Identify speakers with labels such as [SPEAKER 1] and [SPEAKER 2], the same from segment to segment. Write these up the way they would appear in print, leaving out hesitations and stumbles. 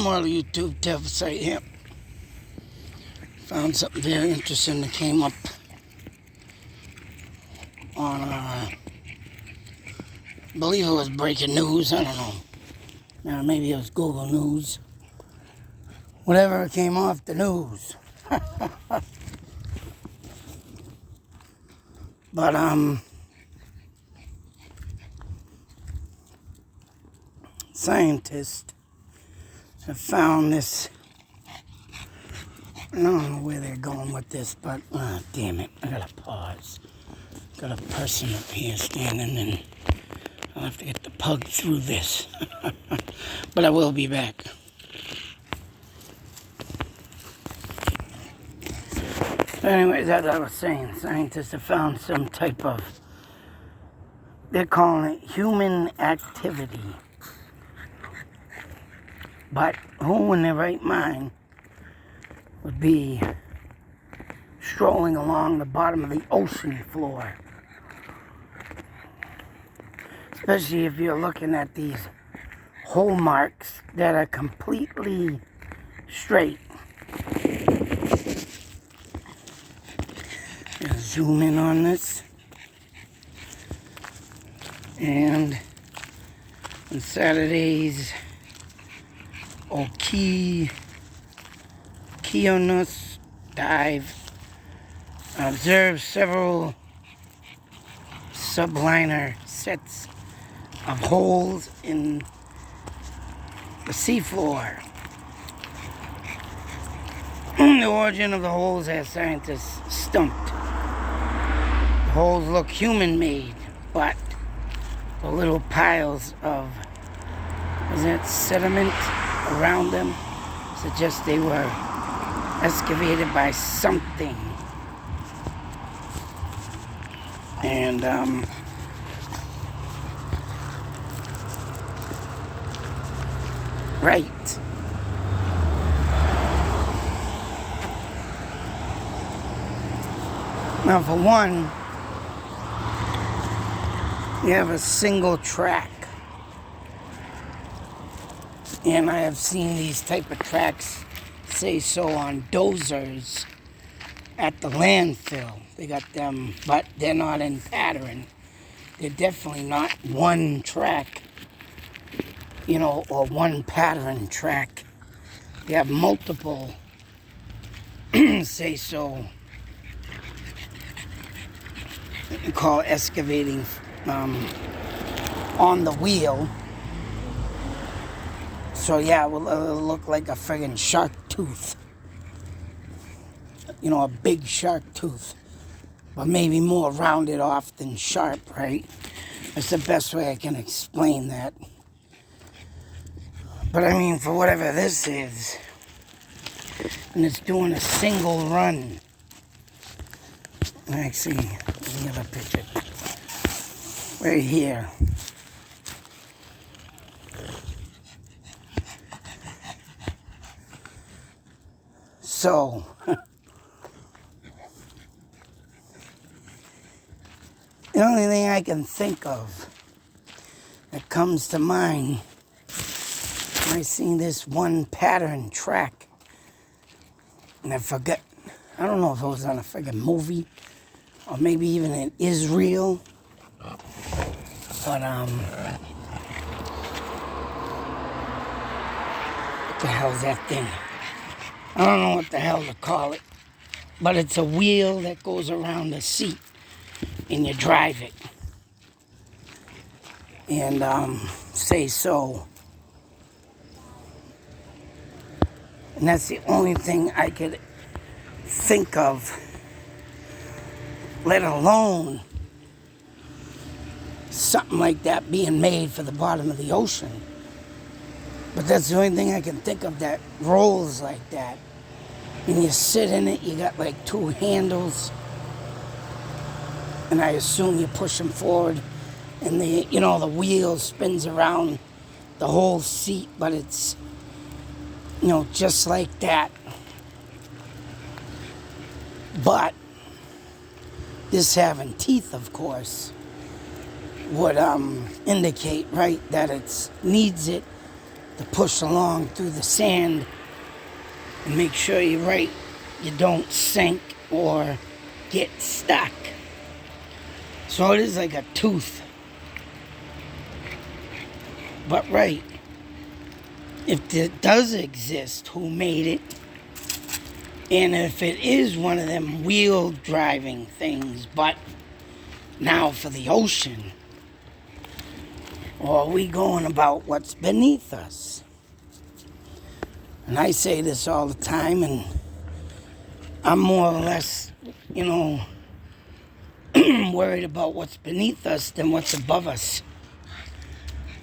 [SPEAKER 1] more YouTube dev site here. Found something very interesting that came up on, I believe it was breaking news, I don't know. Maybe it was Google News. Whatever came off the news. But, scientists have found this. I don't know where they're going with this, but, damn it, I gotta pause. Got a person up here standing, and I'll have to get the pug through this. But I will be back. Anyways, as I was saying, scientists have found some type of, they're calling it human activity. But who in their right mind would be strolling along the bottom of the ocean floor? Especially if you're looking at these hole marks that are completely straight. Zoom in on this, and on Saturday's Okeanos dive, observed several subliner sets of holes in the seafloor. The origin of the holes has scientists stumped. The holes look human-made, but the little piles of, sediment around them suggest they were excavated by something. And, right. Now, for one, you have a single track. And I have seen these type of tracks, say so, on dozers at the landfill. They got them, but they're not in pattern. They're definitely not one track, or one pattern track. They have multiple, say so, what you call excavating on the wheel. So yeah, it'll look like a friggin' shark tooth. A big shark tooth. But maybe more rounded off than sharp, right? That's the best way I can explain that. But I mean, for whatever this is, and it's doing a single run. Actually, there's another picture. Right here. So, the only thing I can think of that comes to mind when I see this one pattern track, and I don't know if it was on a friggin' movie, or maybe even in Israel, but, what the hell is that thing? I don't know what the hell to call it, but it's a wheel that goes around the seat, and you drive it. And, say so. And that's the only thing I could think of, let alone something like that being made for the bottom of the ocean. But that's the only thing I can think of that rolls like that. And you sit in it, you got like two handles, and I assume you push them forward, and the wheel spins around the whole seat, but it's, just like that. But this having teeth, of course, would indicate, right, that it needs it to push along through the sand and make sure you're right, you don't sink or get stuck. So it is like a tooth. But right, if it does exist, who made it? And if it is one of them wheel driving things, but now for the ocean, or are we going about what's beneath us? And I say this all the time, and I'm more or less, worried about what's beneath us than what's above us.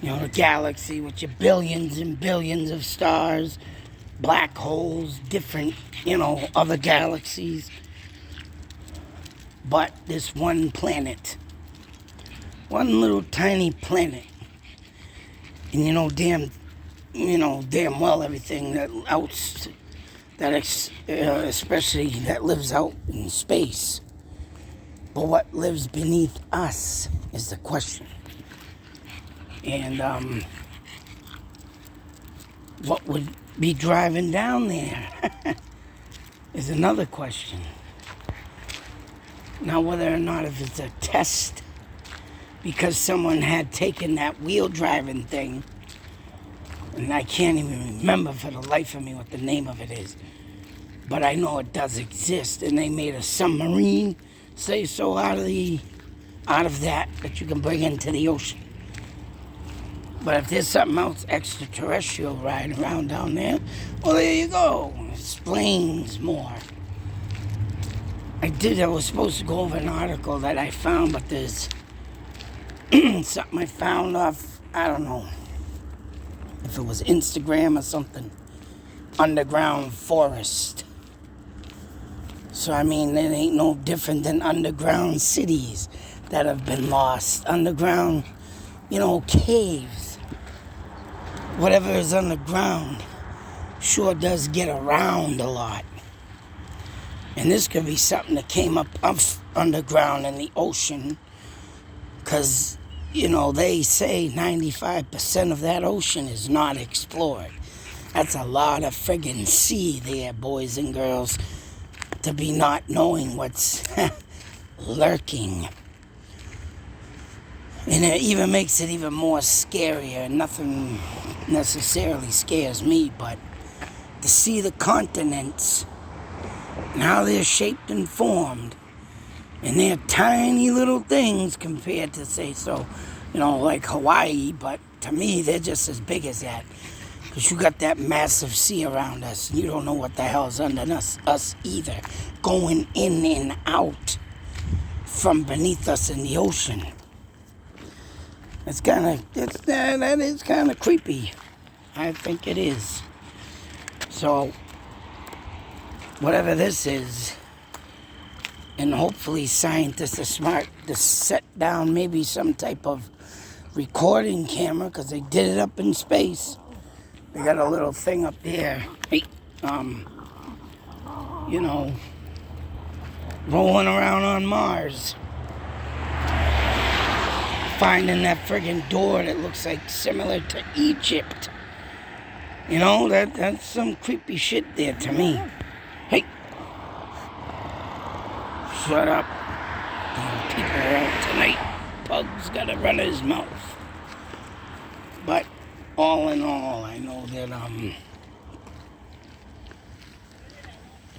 [SPEAKER 1] The galaxy with your billions and billions of stars, black holes, different, other galaxies. But this one planet, one little tiny planet, and damn well everything especially that lives out in space. But what lives beneath us is the question. And what would be driving down there is another question. Now, whether or not if it's a test because someone had taken that wheel driving thing, and I can't even remember for the life of me what the name of it is, but I know it does exist, and they made a submarine, say so, out of that you can bring into the ocean. But if there's something else extraterrestrial riding around down there, well, there you go. It explains more. I was supposed to go over an article that I found, but there's something I found off, I don't know if it was Instagram or something, underground forest. So, it ain't no different than underground cities that have been lost. Underground, caves. Whatever is underground sure does get around a lot. And this could be something that came up underground in the ocean, because, they say 95% of that ocean is not explored. That's a lot of friggin' sea there, boys and girls, to be not knowing what's lurking. And it even makes it even more scarier. Nothing necessarily scares me, but to see the continents and how they're shaped and formed, and they're tiny little things compared to, say, so, like Hawaii, but to me, they're just as big as that. Because you got that massive sea around us, and you don't know what the hell's under us either, going in and out from beneath us in the ocean. That is kind of creepy. I think it is. So, whatever this is, and hopefully scientists are smart to set down maybe some type of recording camera, because they did it up in space. They got a little thing up there, rolling around on Mars, finding that friggin' door that looks like similar to Egypt. That's some creepy shit there to me. Hey, shut up. People are out tonight. Pug's gotta run his mouth. But all in all, I know that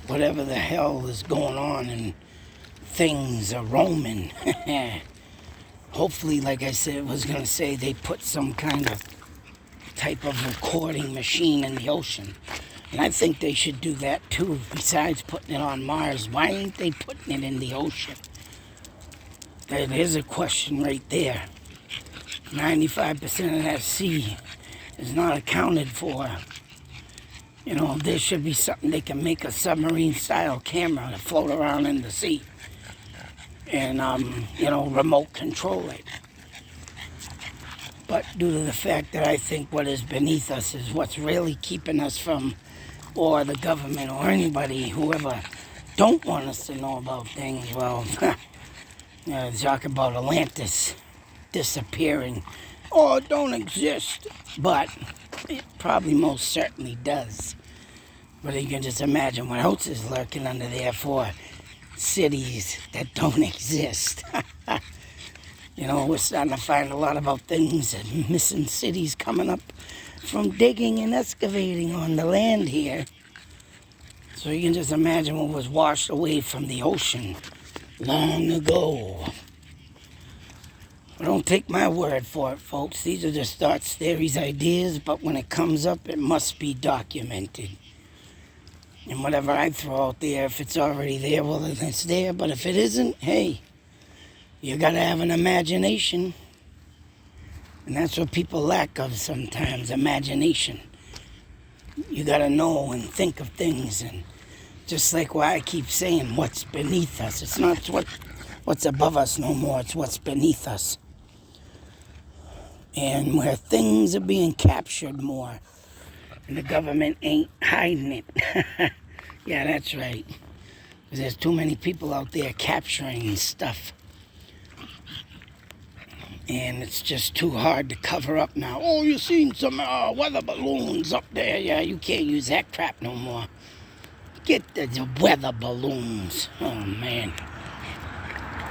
[SPEAKER 1] whatever the hell is going on and things are roaming. Hopefully, like I said, was going to say they put some kind of type of recording machine in the ocean. And I think they should do that too. Besides putting it on Mars, why ain't they putting it in the ocean? There's a question right there. 95% of that sea is not accounted for. There should be something they can make a submarine-style camera to float around in the sea. And, remote control it. But due to the fact that I think what is beneath us is what's really keeping us from, or the government or anybody, whoever, don't want us to know about things, well, talk about Atlantis disappearing. Oh, it don't exist. But It probably most certainly does. But you can just imagine what else is lurking under there for cities that don't exist. You know, we're starting to find a lot about things and missing cities coming up from digging and excavating on the land here. So you can just imagine what was washed away from the ocean long ago. But don't take my word for it, folks. These are just thoughts, theories, ideas, but when it comes up, it must be documented. And whatever I throw out there, if it's already there, well, then it's there. But if it isn't, hey, you gotta have an imagination. And that's what people lack of sometimes, imagination. You gotta know and think of things. And just like why I keep saying, what's beneath us. It's not what's above us no more, it's what's beneath us. And where things are being captured more. And the government ain't hiding it. Yeah, that's right. Because there's too many people out there capturing stuff. And it's just too hard to cover up now. Oh, you seen some weather balloons up there. Yeah, you can't use that crap no more. Get the weather balloons. Oh, man.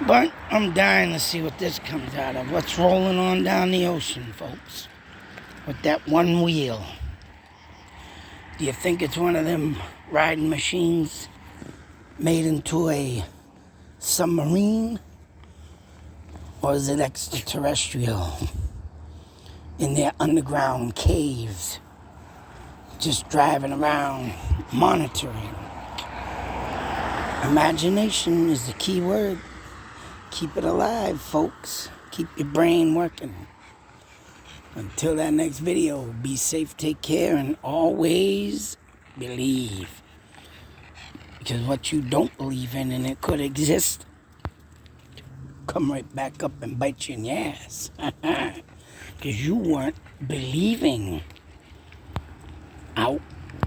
[SPEAKER 1] But I'm dying to see what this comes out of. What's rolling on down the ocean, folks? With that one wheel. Do you think it's one of them riding machines made into a submarine? Or is it extraterrestrial in their underground caves, just driving around, monitoring? Imagination is the key word. Keep it alive, folks. Keep your brain working. Until that next video, be safe, take care, and always believe. Because what you don't believe in and it could exist, come right back up and bite you in the ass. Because you weren't believing.